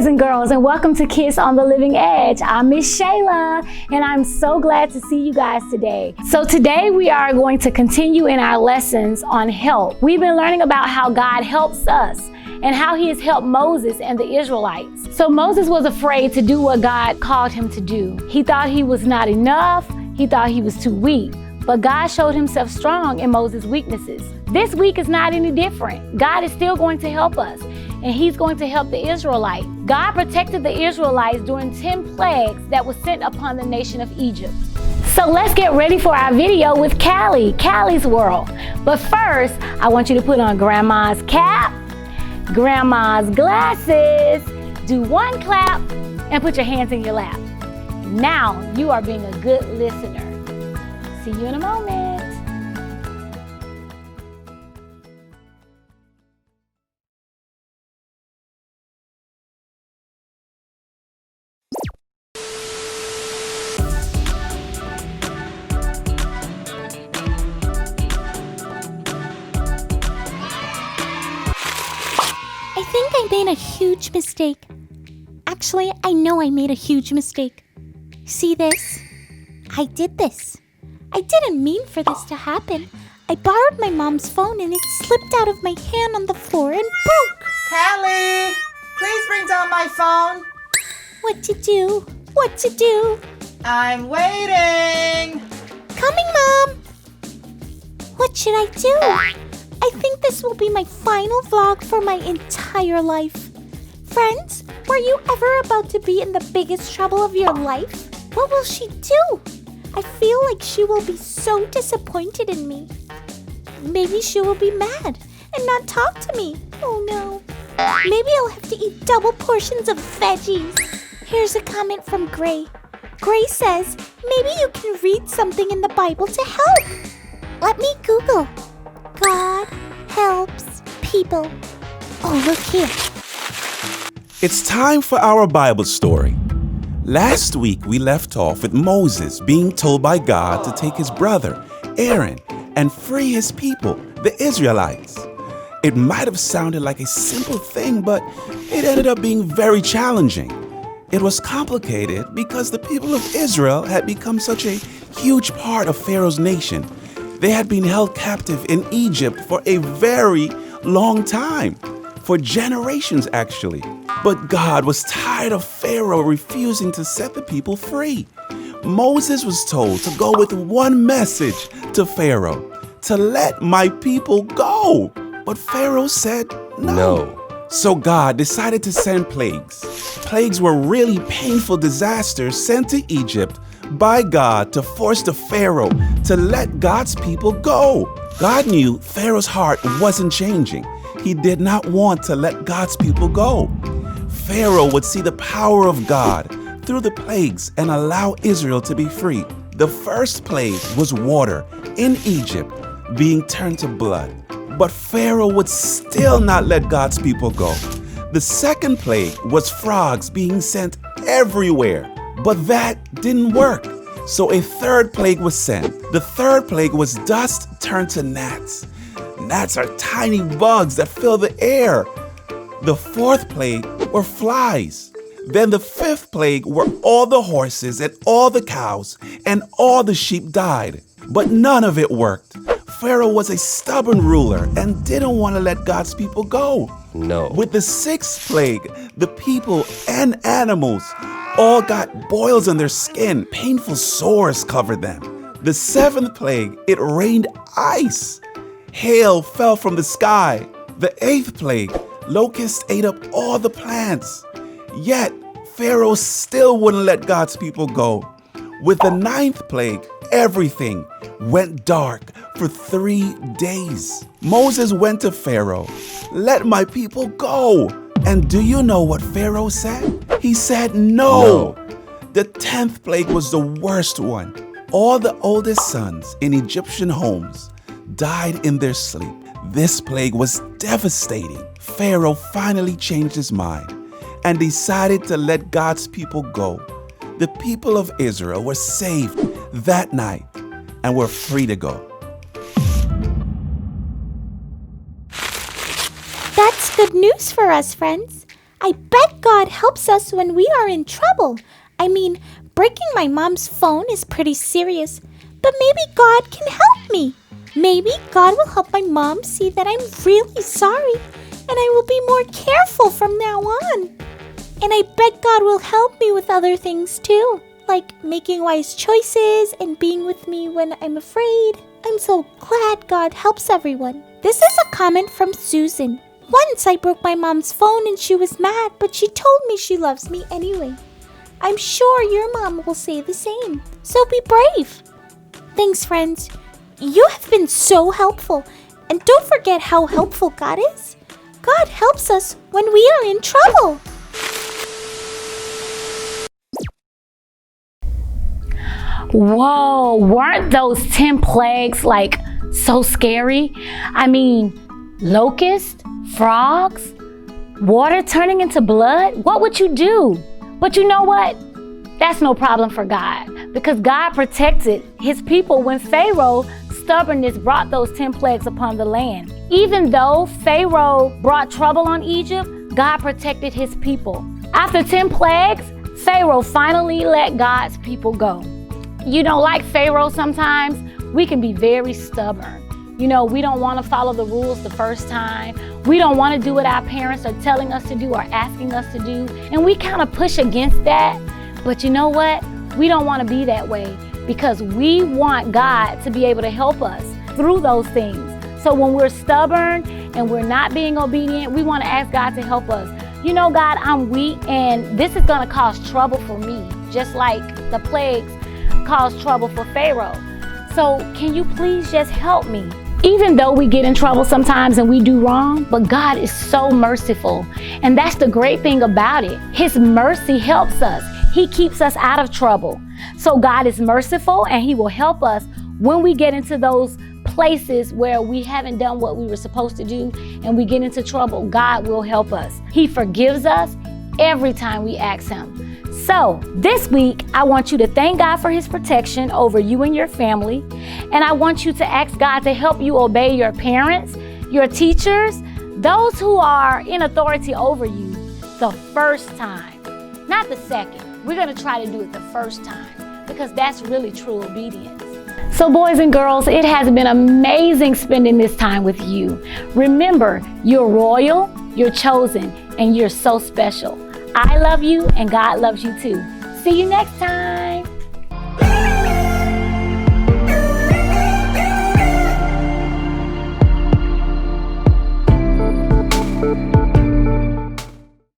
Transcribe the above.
and girls, and welcome to Kids on the Living Edge. I'm Miss Shayla, and I'm so glad to see you guys today. So today we are going to continue in our lessons on help. We've been learning about how God helps us and how he has helped Moses and the Israelites. So Moses was afraid to do what God called him to do. He thought he was not enough. He thought he was too weak. But God showed himself strong in Moses' weaknesses. This week is not any different. God is still going to help us, and he's going to help the Israelites. God protected the Israelites during 10 plagues that were sent upon the nation of Egypt. So let's get ready for our video with Callie's World. But first, I want you to put on Grandma's cap, Grandma's glasses, do one clap, and put your hands in your lap. Now you are being a good listener. See you in a moment. I think I made a huge mistake. Actually, I know I made a huge mistake. See this? I did this. I didn't mean for this to happen. I borrowed my mom's phone and it slipped out of my hand on the floor and broke. Callie, please bring down my phone. What to do? What to do? I'm waiting. Coming, Mom. What should I do? I think this will be my final vlog for my entire life. Friends, were you ever about to be in the biggest trouble of your life? What will she do? I feel like she will be so disappointed in me. Maybe she will be mad and not talk to me. Oh no. Maybe I'll have to eat double portions of veggies. Here's a comment from Gray. Gray says, maybe you can read something in the Bible to help. Let me Google. God helps people. Oh, look here. It's time for our Bible story. Last week, we left off with Moses being told by God to take his brother, Aaron, and free his people, the Israelites. It might have sounded like a simple thing, but it ended up being very challenging. It was complicated because the people of Israel had become such a huge part of Pharaoh's nation. They had been held captive in Egypt for a very long time. For generations, actually. But God was tired of Pharaoh refusing to set the people free. Moses was told to go with one message to Pharaoh, to let my people go. But Pharaoh said no. So God decided to send plagues. Plagues were really painful disasters sent to Egypt by God to force the Pharaoh to let God's people go. God knew Pharaoh's heart wasn't changing. He did not want to let God's people go. Pharaoh would see the power of God through the plagues and allow Israel to be free. The first plague was water in Egypt being turned to blood. But Pharaoh would still not let God's people go. The second plague was frogs being sent everywhere. But that didn't work. So a third plague was sent. The third plague was dust turned to gnats. Gnats are tiny bugs that fill the air. The fourth plague were flies. Then the fifth plague were all the horses and all the cows and all the sheep died. But none of it worked. Pharaoh was a stubborn ruler and didn't want to let God's people go. No. With the sixth plague, the people and animals all got boils on their skin. Painful sores covered them. The seventh plague, it rained ice. Hail fell from the sky. The eighth plague, locusts ate up all the plants. Yet, Pharaoh still wouldn't let God's people go. With the ninth plague, everything went dark for 3 days. Moses went to Pharaoh, "Let my people go." And do you know what Pharaoh said? He said no. The 10th plague was the worst one. All the oldest sons in Egyptian homes died in their sleep. This plague was devastating. Pharaoh finally changed his mind and decided to let God's people go. The people of Israel were saved that night and were free to go. That's good news for us, friends. I bet God helps us when we are in trouble. I mean, breaking my mom's phone is pretty serious, but maybe God can help me. Maybe God will help my mom see that I'm really sorry, and I will be more careful from now on. And I bet God will help me with other things too, like making wise choices and being with me when I'm afraid. I'm so glad God helps everyone. This is a comment from Susan. Once I broke my mom's phone and she was mad, but she told me she loves me anyway. I'm sure your mom will say the same. So be brave. Thanks, friends. You have been so helpful. And don't forget how helpful God is. God helps us when we are in trouble. Whoa, weren't those 10 plagues like so scary? I mean, locusts, frogs, water turning into blood? What would you do? But you know what? That's no problem for God, because God protected his people when Pharaoh's stubbornness brought those 10 plagues upon the land. Even though Pharaoh brought trouble on Egypt, God protected his people. After 10 plagues, Pharaoh finally let God's people go. You know, like Pharaoh, sometimes we can be very stubborn. You know, we don't want to follow the rules the first time. We don't want to do what our parents are telling us to do or asking us to do. And we kind of push against that. But you know what? We don't want to be that way, because we want God to be able to help us through those things. So when we're stubborn and we're not being obedient, we want to ask God to help us. You know, God, I'm weak and this is going to cause trouble for me, just like the plagues caused trouble for Pharaoh. So can you please just help me? Even though we get in trouble sometimes and we do wrong, but God is so merciful. And that's the great thing about it. His mercy helps us. He keeps us out of trouble. So God is merciful and he will help us when we get into those places where we haven't done what we were supposed to do and we get into trouble. God will help us. He forgives us every time we ask him. So this week, I want you to thank God for his protection over you and your family. And I want you to ask God to help you obey your parents, your teachers, those who are in authority over you the first time, not the second. We're going to try to do it the first time, because that's really true obedience. So boys and girls, it has been amazing spending this time with you. Remember, you're royal, you're chosen, and you're so special. I love you and God loves you too. See you next time.